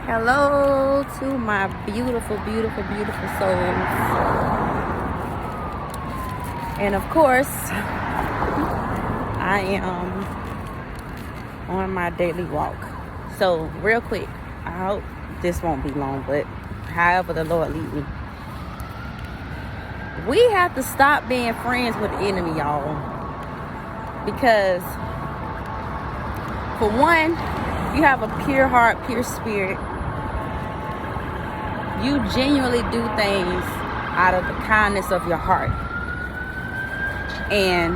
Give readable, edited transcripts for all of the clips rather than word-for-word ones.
Hello to my beautiful, beautiful, beautiful souls. And of course, I am on my daily walk. So real quick, I hope this won't be long, but however the Lord lead me. We have to stop being friends with the enemy, y'all. Because for one, you have a pure heart, pure spirit. You genuinely do things out of the kindness of your heart. And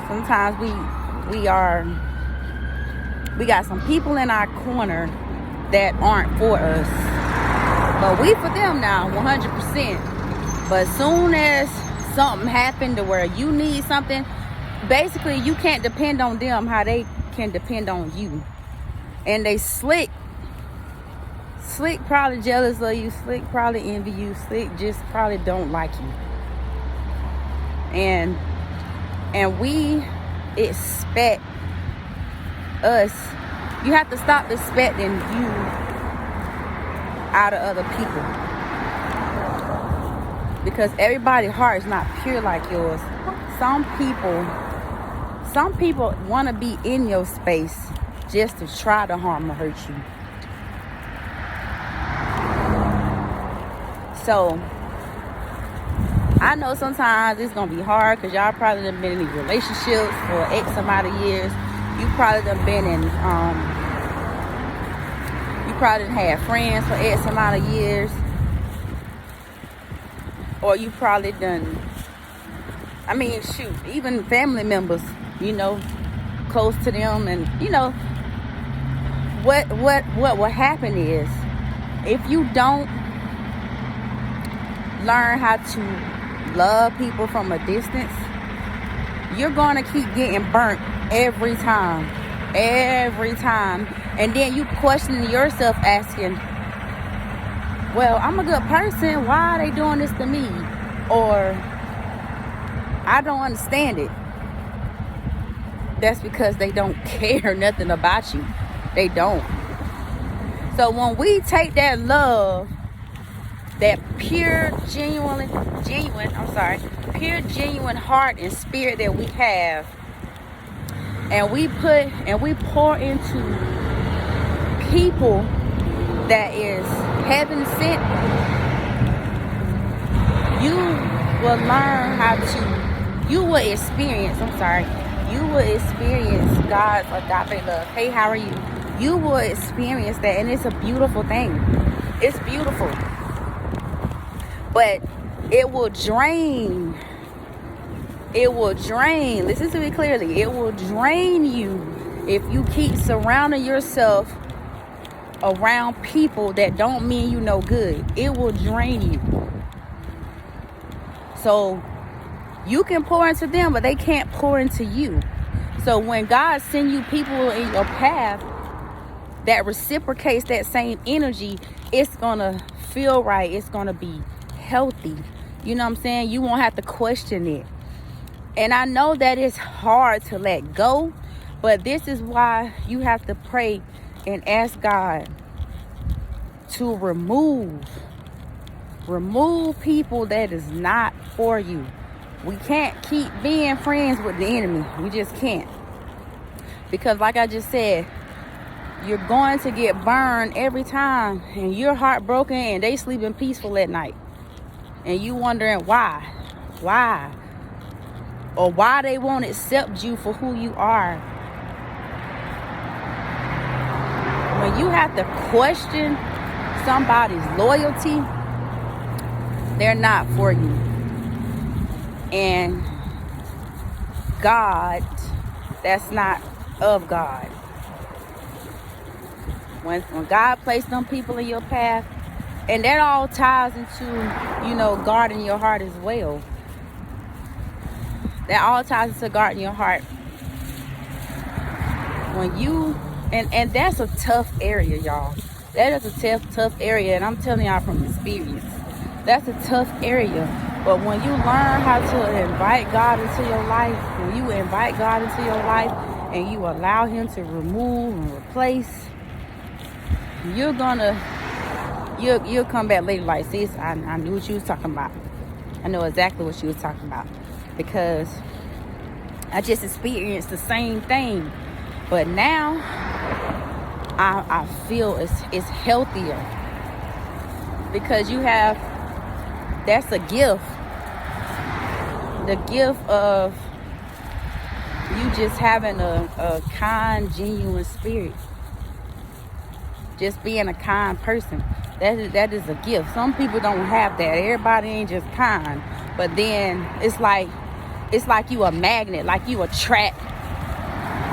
sometimes we got some people in our corner that aren't for us. But we for them now, 100%. But as soon as something happened to where you need something, basically you can't depend on them how they can depend on you. And they slick probably jealous of you, slick probably envy you, slick just probably don't like you. And we expect us, you have to stop expecting you out of other people. Because everybody's heart is not pure like yours. Some people want to be in your space just to try to harm or hurt you. So, I know sometimes it's going to be hard because y'all probably done been in these relationships for X amount of years. You probably done been in, you probably done had friends for X amount of years. Or you probably done, even family members, close to them. And, what will happen is, if you don't learn how to love people from a distance, you're going to keep getting burnt every time. And then you questioning yourself, asking, well, I'm a good person, why are they doing this to me? Or, I don't understand it. That's because they don't care nothing about you. They don't. So when we take that love, that pure, genuine heart and spirit that we have, and we pour into people that is heaven sent, you will experience God's agape love. Hey, how are you? You will experience that, and it's a beautiful thing. It's beautiful. But it will drain. Listen to me clearly. It will drain you if you keep surrounding yourself around people that don't mean you no good. It will drain you. So you can pour into them, but they can't pour into you. So when God sends you people in your path that reciprocates that same energy, it's gonna feel right. It's gonna be healthy. You know what I'm saying? You won't have to question it. And I know that it's hard to let go, but this is why you have to pray and ask God to remove people that is not for you. We can't keep being friends with the enemy. We just can't. Because like I just said, you're going to get burned every time, and you're heartbroken, and they sleeping peaceful at night. And you wondering why, or why they won't accept you for who you are. When you have to question somebody's loyalty, they're not for you. And God, that's not of God. When God placed them people in your path, and that all ties into, guarding your heart as well. That all ties into guarding your heart. When you, and that's a tough area, y'all. That is a tough area, and I'm telling y'all from experience. That's a tough area. But when you learn how to invite God into your life, and you allow Him to remove and replace, you'll come back later like, sis, I knew what you was talking about. I know exactly what you was talking about, because I just experienced the same thing. But now I feel it's healthier, because that's a gift. The gift of you just having a kind, genuine spirit. Just being a kind person. That is a gift. Some people don't have that. Everybody ain't just kind. But then it's like you a magnet, like you attract.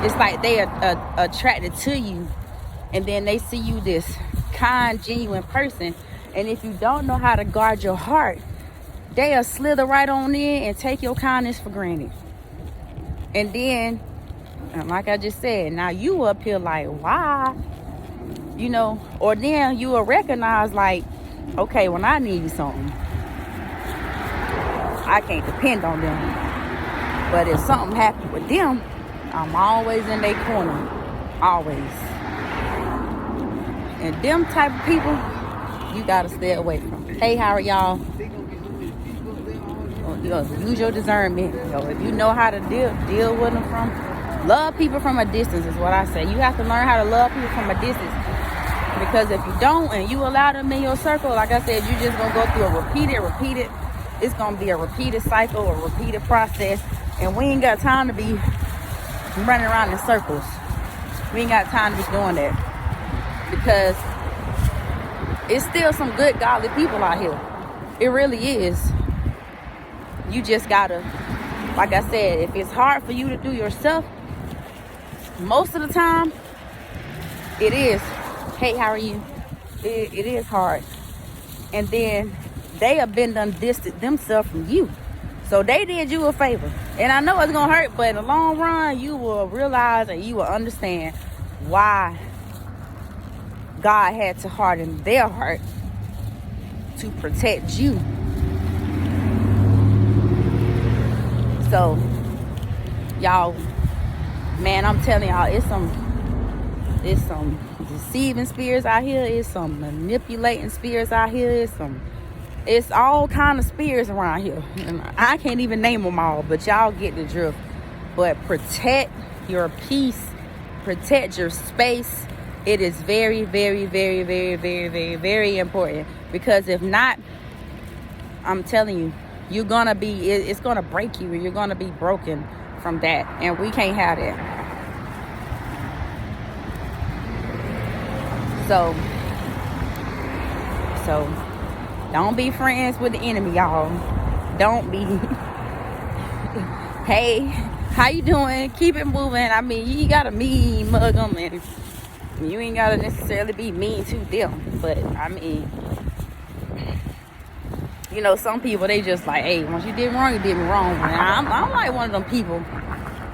It's like they are attracted to you, and then they see you this kind, genuine person. And if you don't know how to guard your heart, they'll slither right on in and take your kindness for granted. And then, like I just said, now you up here like, why? Or then you will recognize like, okay, when I need something, I can't depend on them. But if something happens with them, I'm always in their corner. Always. And them type of people, you gotta stay away from. Hey, how are y'all? Use your discernment. If you know how to deal with them love people from a distance is what I say. You have to learn how to love people from a distance. Because if you don't and you allow them in your circle, like I said, you're just going to go through a repeated. It's going to be a repeated cycle, a repeated process. And we ain't got time to be running around in circles. We ain't got time to be doing that. Because it's still some good, godly people out here. It really is. You just got to, like I said, if it's hard for you to do yourself, most of the time, it is. Hey, how are you? It is hard. And then they have been done distant themselves from you. So they did you a favor. And I know it's going to hurt, but in the long run, you will realize and you will understand why God had to harden their heart to protect you. So, y'all, man, I'm telling y'all, it's some deceiving spirits out here. It's some manipulating spirits out here. It's all kind of spirits around here. And I can't even name them all, but y'all get the drift. But protect your peace. Protect your space. It is very, very, very, very, very, very, very important. Because if not, I'm telling you, it's gonna break you, and you're gonna be broken from that. And we can't have that. So don't be friends with the enemy, y'all. Don't be. Hey, how you doing? Keep it moving. I mean, you gotta mean mug them, and you ain't gotta necessarily be mean to them. But I mean, some people, they just like, hey, once you did wrong, you did me wrong. And I'm like one of them people.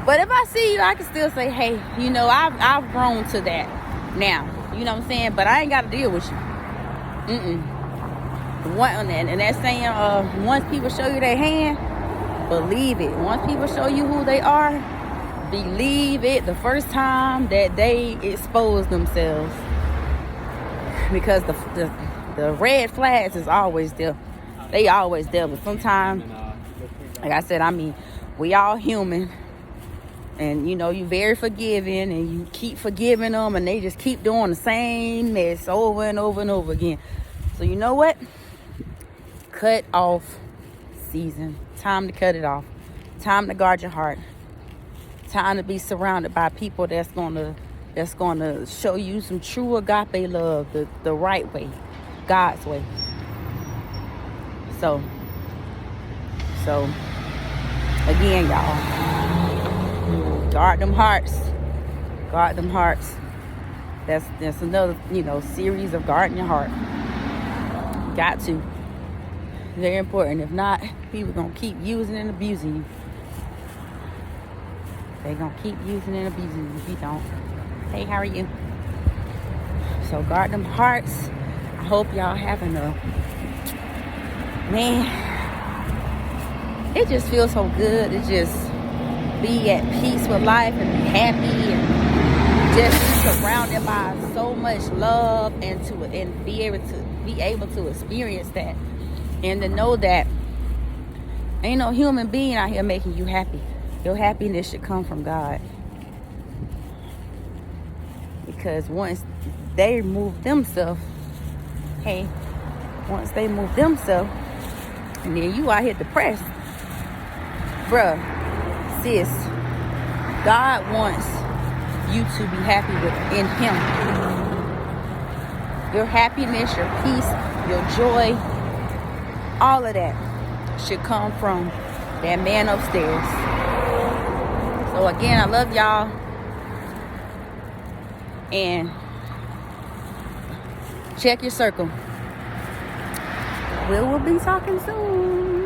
But if I see you, I can still say, hey, I've grown to that now. You know what I'm saying? But I ain't got to deal with you. And that saying, once people show you their hand, believe it. Once people show you who they are, believe it the first time that they expose themselves. Because the red flags is always there. They always there. But sometimes, like I said, I mean, we all human. And, you very forgiving, and you keep forgiving them, and they just keep doing the same mess over and over and over again. So you know what? Cut off season. Time to cut it off. Time to guard your heart. Time to be surrounded by people that's gonna show you some true agape love, the right way, God's way. So again, y'all, guard them hearts. Guard them hearts. That's another, series of guarding your heart. Got to. Very important. If not, people gonna keep using and abusing you. They gonna keep using and abusing you if you don't. Hey, how are you? So guard them hearts. I hope y'all having man, it just feels so good to just be at peace with life and be happy and just surrounded by so much love, and be able to experience that, and to know that ain't no human being out here making you happy. Your happiness should come from God. Because once they move themselves, and then you out here depressed, bruh, sis, God wants you to be happy within Him. Your happiness, your peace, your joy, all of that should come from that man upstairs. So again, I love y'all. And check your circle. We'll be talking soon.